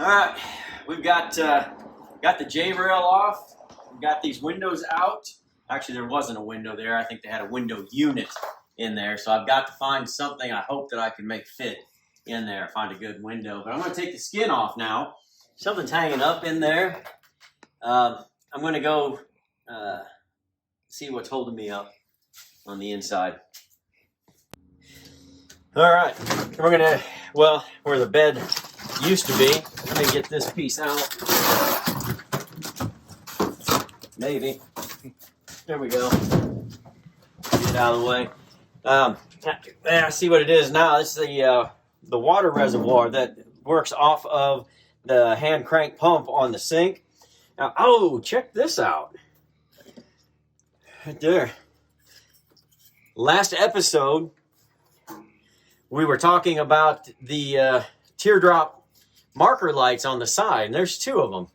All right, we've got the J rail off. We've got these windows out. Actually, there wasn't a window there. I think they had a window unit in there. So I've got to find something I hope that I can make fit in there, find a good window. But I'm going to take the skin off now. Something's hanging up in there. I'm going to go see what's holding me up on the inside. All right, we're going to, well, where the bed used to be, let me get this piece out. Maybe. There we go. Get it out of the way. I see what it is now. This is the water reservoir that works off of the hand crank pump on the sink. Now, oh, check this out. Right there. Last episode, we were talking about the teardrop marker lights on the side, and there's two of them.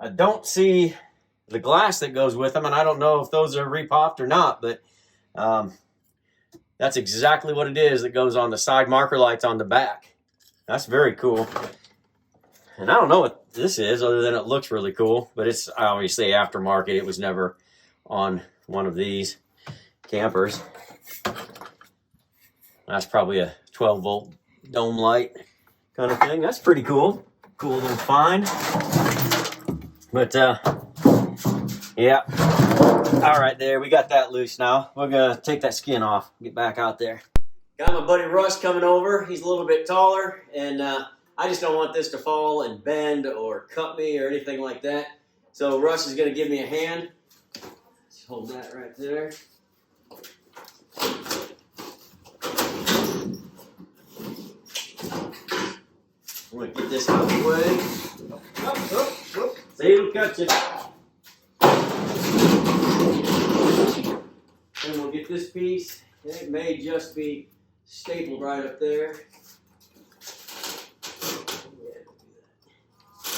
I don't see the glass that goes with them, and I don't know if those are repopped or not, but that's exactly what it is that goes on the side marker lights on the back. That's very cool. And I don't know what this is other than it looks really cool, but it's obviously aftermarket. It was never on one of these campers. That's probably a 12-volt dome light kind of thing. That's pretty cool. Cool little find. But, yeah. All right, there. We got that loose now. We're going to take that skin off, get back out there. Got my buddy Russ coming over. He's a little bit taller, and I just don't want this to fall and bend or cut me or anything like that. So Russ is going to give me a hand. Just hold that right there. I'm going to get this out of the way. Oh. See, it'll cut you. And we'll get this piece. It may just be stapled right up there.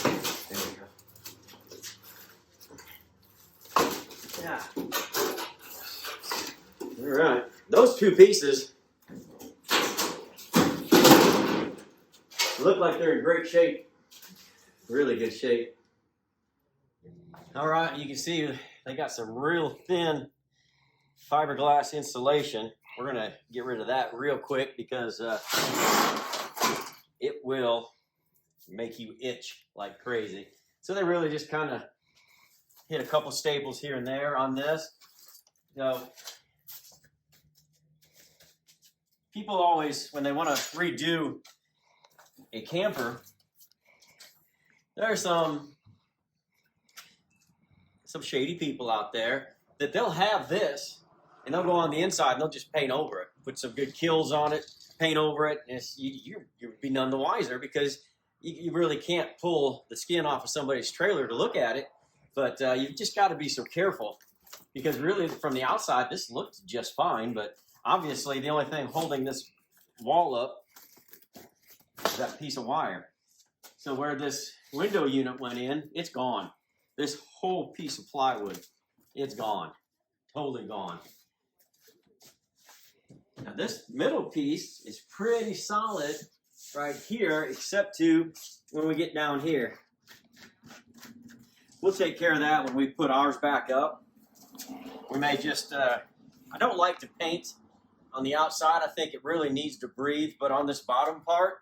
There we go. Yeah. All right. Those two pieces look like they're in great shape. Really good shape. All right, you can see they got some real thin fiberglass insulation. We're going to get rid of that real quick because it will make you itch like crazy. So they really just kind of hit a couple staples here and there on this. So people always, when they want to redo a camper, there are some shady people out there that they'll have this and they'll go on the inside and they'll just paint over it, put some good kills on it, paint over it, and you'll be none the wiser because you really can't pull the skin off of somebody's trailer to look at it. But you've just got to be so careful because really from the outside this looked just fine, but obviously the only thing holding this wall up is that piece of wire. So where this window unit went in, it's gone. This whole piece of plywood, it's gone. Totally gone. Now this middle piece is pretty solid right here, except to when we get down here. We'll take care of that when we put ours back up. We may just, I don't like to paint on the outside. I think it really needs to breathe, but on this bottom part,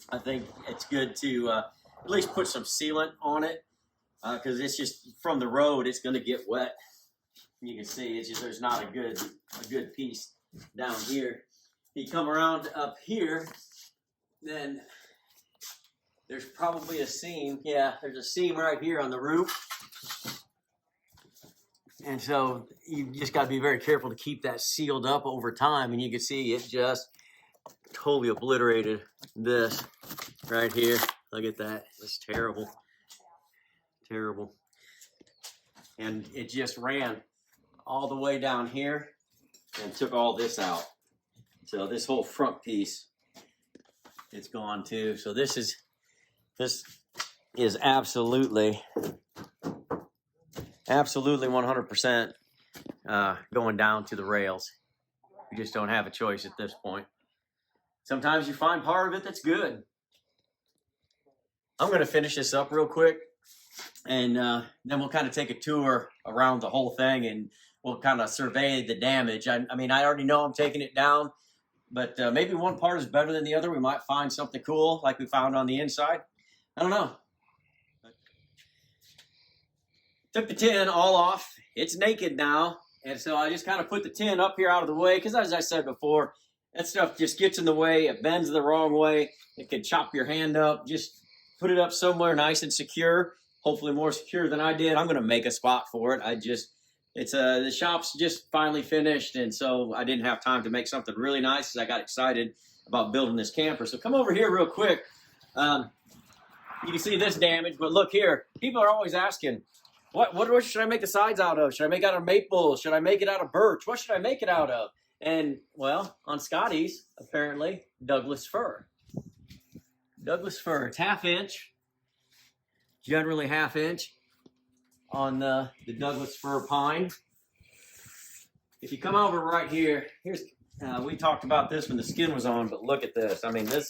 I think it's good to at least put some sealant on it because it's just from the road, it's going to get wet. You can see it's just there's not a good piece down here. You come around up here, then there's probably a seam. Yeah, there's a seam right here on the roof. And so you just got to be very careful to keep that sealed up over time. And you can see it just totally obliterated this right here. Look at that. It's terrible. Terrible. And it just ran all the way down here and took all this out. So this whole front piece, it's gone too. So this is absolutely 100% going down to the rails. You just don't have a choice at this point. Sometimes you find part of it that's good. I'm going to finish this up real quick, and then we'll kind of take a tour around the whole thing, and we'll kind of survey the damage. I mean, I already know I'm taking it down, but maybe one part is better than the other. We might find something cool like we found on the inside. I don't know. Took the tin all off. It's naked now. And so I just kind of put the tin up here out of the way because, as I said before, that stuff just gets in the way. It bends the wrong way. It can chop your hand up. Just put it up somewhere nice and secure, hopefully more secure than I did. I'm going to make a spot for it. The shop's just finally finished, and so I didn't have time to make something really nice as I got excited about building this camper. So come over here real quick. You can see this damage, but look here. People are always asking, what should I make the sides out of? Should I make it out of maple? Should I make it out of birch? What should I make it out of? And, well, on Scotty's, apparently, Douglas fir. Douglas fir. It's 1/2 inch. Generally 1/2 inch on the Douglas fir pine. If you come over right here, here's we talked about this when the skin was on, but look at this. I mean, that's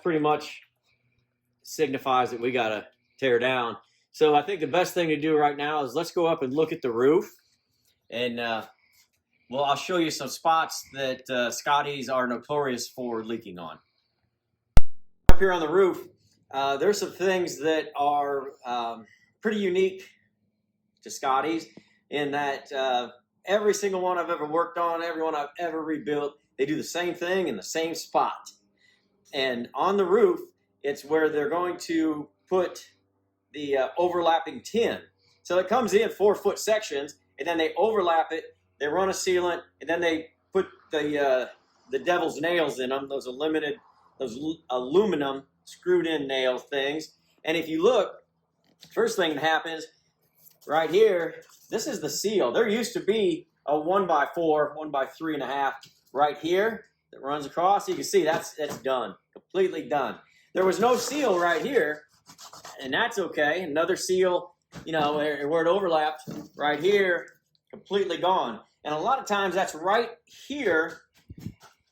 pretty much signifies that we got to tear down. So I think the best thing to do right now is let's go up and look at the roof. And, well, I'll show you some spots that Scotty's are notorious for leaking on. Up here on the roof, there's some things that are pretty unique to Scotty's in that every single one I've ever worked on, every one I've ever rebuilt, they do the same thing in the same spot. And on the roof, it's where they're going to put the overlapping tin. So it comes in 4-foot sections, and then they overlap it, they run a sealant, and then they put the devil's nails in them, those aluminum screwed-in nail things. And if you look, first thing that happens right here, this is the seal. There used to be a 1x4, 1x3.5 right here that runs across. You can see that's done, completely done. There was no seal right here, and that's okay. Another seal, you know, where it overlapped right here, completely gone. And a lot of times that's right here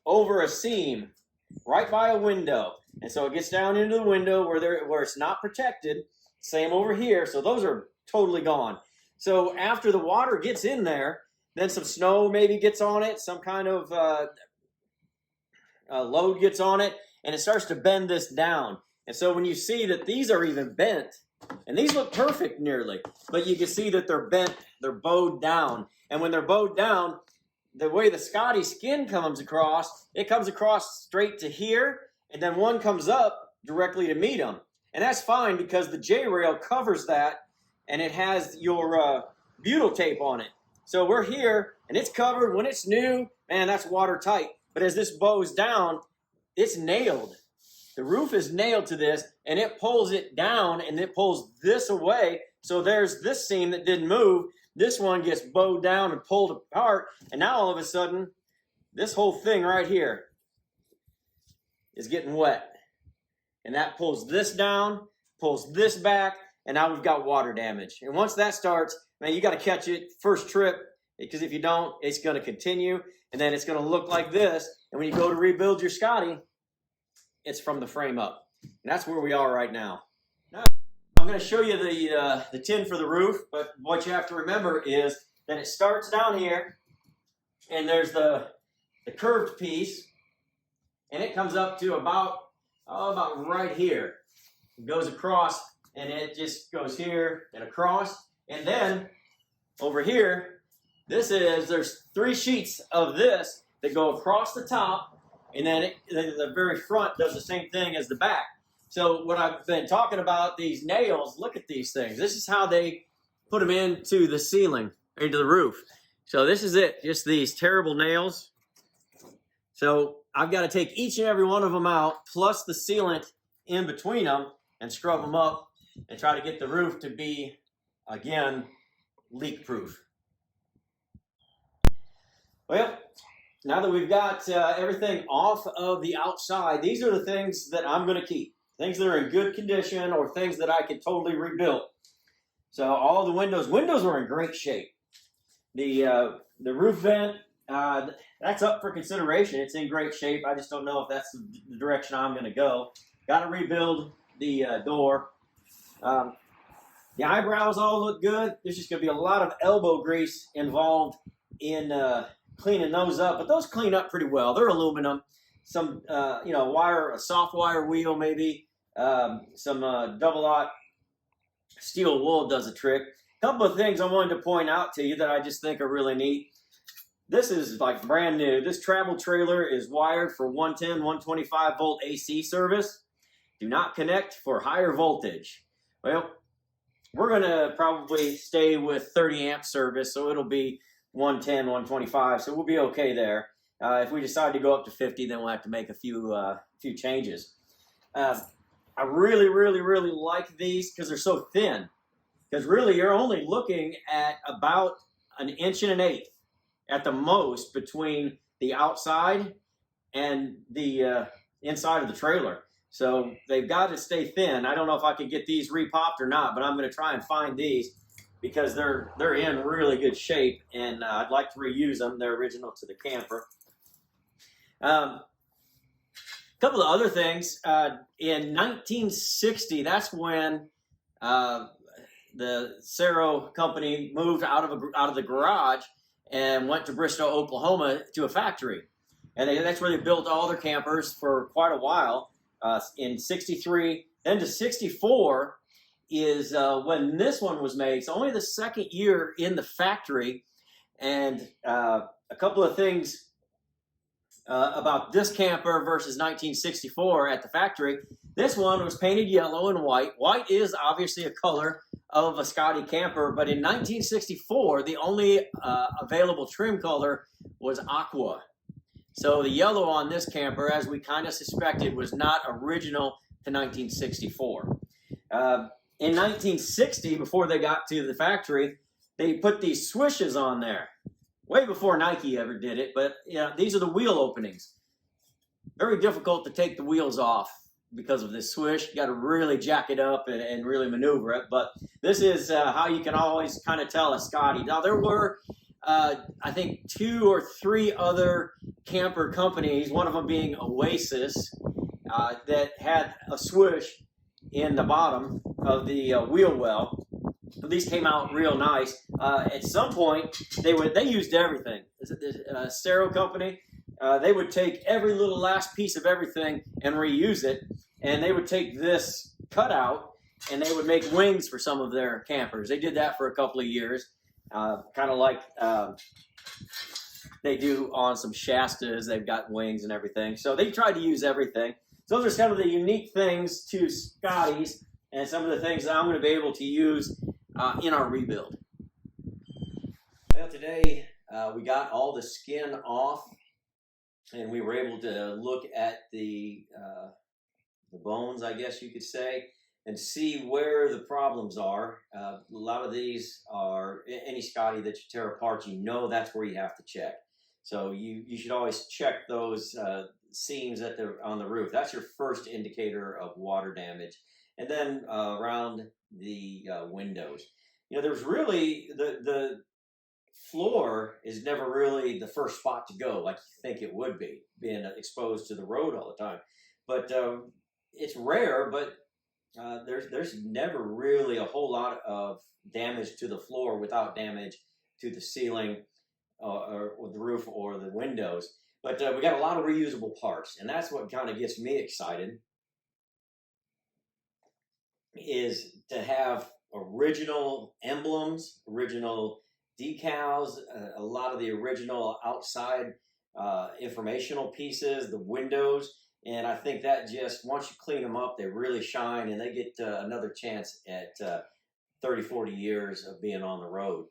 over a seam, right by a window. And so it gets down into the window where it's not protected. Same over here. So those are totally gone. So after the water gets in there, then some snow maybe gets on it, some kind of load gets on it, and it starts to bend this down. And so when you see that these are even bent, and these look perfect nearly, but you can see that they're bent, they're bowed down. And when they're bowed down, the way the Scotty skin comes across, it comes across straight to here, and then one comes up directly to meet them. And that's fine because the J-rail covers that, and it has your butyl tape on it. So we're here, and it's covered. When it's new, man, that's watertight. But as this bows down, it's nailed. The roof is nailed to this, and it pulls it down, and it pulls this away. So there's this seam that didn't move. This one gets bowed down and pulled apart, and now all of a sudden, this whole thing right here is getting wet. And that pulls this down, pulls this back, and now we've got water damage. And once that starts, man, you got to catch it first trip, because if you don't, it's going to continue, and then it's going to look like this. And when you go to rebuild your Scotty, it's from the frame up. And that's where we are right now. Now I'm going to show you the tin for the roof, but what you have to remember is that it starts down here, and there's the curved piece, and it comes up to about right here. It goes across, and it just goes here and across, and then over here, there's 3 sheets of this that go across the top, and then the very front does the same thing as the back. So what I've been talking about, these nails, look at these things. This is how they put them into the ceiling, into the roof. So this is it, just these terrible nails. So I've got to take each and every one of them out, plus the sealant in between them, and scrub them up and try to get the roof to be, again, leak-proof. Well, now that we've got everything off of the outside, these are the things that I'm going to keep. Things that are in good condition or things that I could totally rebuild. So all the windows are in great shape. The roof vent that's up for consideration. It's in great shape. I just don't know if that's the direction I'm going to go. Got to rebuild the door. The eyebrows all look good. There's just going to be a lot of elbow grease involved in cleaning those up, but those clean up pretty well. They're aluminum. Some, wire, a soft wire wheel maybe. Some double-aught steel wool does a trick. A couple of things I wanted to point out to you that I just think are really neat. This is like brand new. This travel trailer is wired for 110, 125 volt AC service. Do not connect for higher voltage. Well, we're going to probably stay with 30 amp service, so it'll be 110, 125, so we'll be okay there. If we decide to go up to 50, then we'll have to make a few changes. I really, really, really like these because they're so thin. Because really, you're only looking at about 1 1/8 at the most between the outside and the inside of the trailer. So they've got to stay thin. I don't know if I can get these repopped or not, but I'm going to try and find these because they're in really good shape, and I'd like to reuse them. They're original to the camper. A couple of other things. In 1960, that's when the Sero company moved out of the garage and went to Bristow, Oklahoma, to a factory, and that's where they built all their campers for quite a while. In 63, then to 64 is when this one was made. It's only the second year in the factory, and a couple of things about this camper versus 1964 at the factory. This one was painted yellow and white. White is obviously a color of a Scotty camper, but in 1964, the only available trim color was aqua. So the yellow on this camper, as we kind of suspected, was not original to 1964. In 1960, before they got to the factory, they put these swishes on there. Way before Nike ever did it, but these are the wheel openings. Very difficult to take the wheels off because of this swish. You got to really jack it up and really maneuver it. But this is how you can always kind of tell a Scotty. Now there were I think 2 or 3 other camper companies, one of them being Oasis, that had a swoosh in the bottom of the wheel well. These came out real nice. At some point, they used everything. The Sero company, they would take every little last piece of everything and reuse it, and they would take this cutout and they would make wings for some of their campers. They did that for a couple of years. Kind of like they do on some Shastas. They've got wings and everything. So they tried to use everything. So those are some of the unique things to Scotty's and some of the things that I'm going to be able to use in our rebuild. Well, today we got all the skin off, and we were able to look at the bones, I guess you could say, and see where the problems are. A lot of these are, any Scotty that you tear apart, that's where you have to check. So you should always check those seams on the roof. That's your first indicator of water damage. And then around the windows. There's really, the floor is never really the first spot to go like you think it would be, being exposed to the road all the time. But it's rare, but there's never really a whole lot of damage to the floor without damage to the ceiling or the roof or the windows. But we got a lot of reusable parts, and that's what kind of gets me excited, is to have original emblems, original decals, a lot of the original outside informational pieces, the windows. And I think that just, once you clean them up, they really shine, and they get another chance at 30, 40 years of being on the road.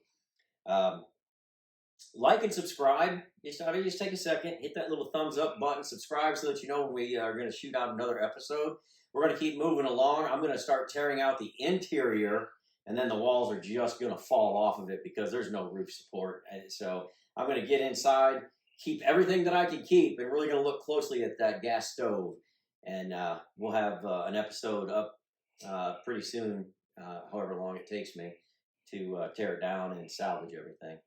Like and subscribe. Just take a second, hit that little thumbs up button, subscribe so that you know when we are going to shoot out another episode. We're going to keep moving along. I'm going to start tearing out the interior, and then the walls are just going to fall off of it because there's no roof support. And so I'm going to get inside, keep everything that I can keep, and really going to look closely at that gas stove. And we'll have an episode up pretty soon, however long it takes me to tear it down and salvage everything.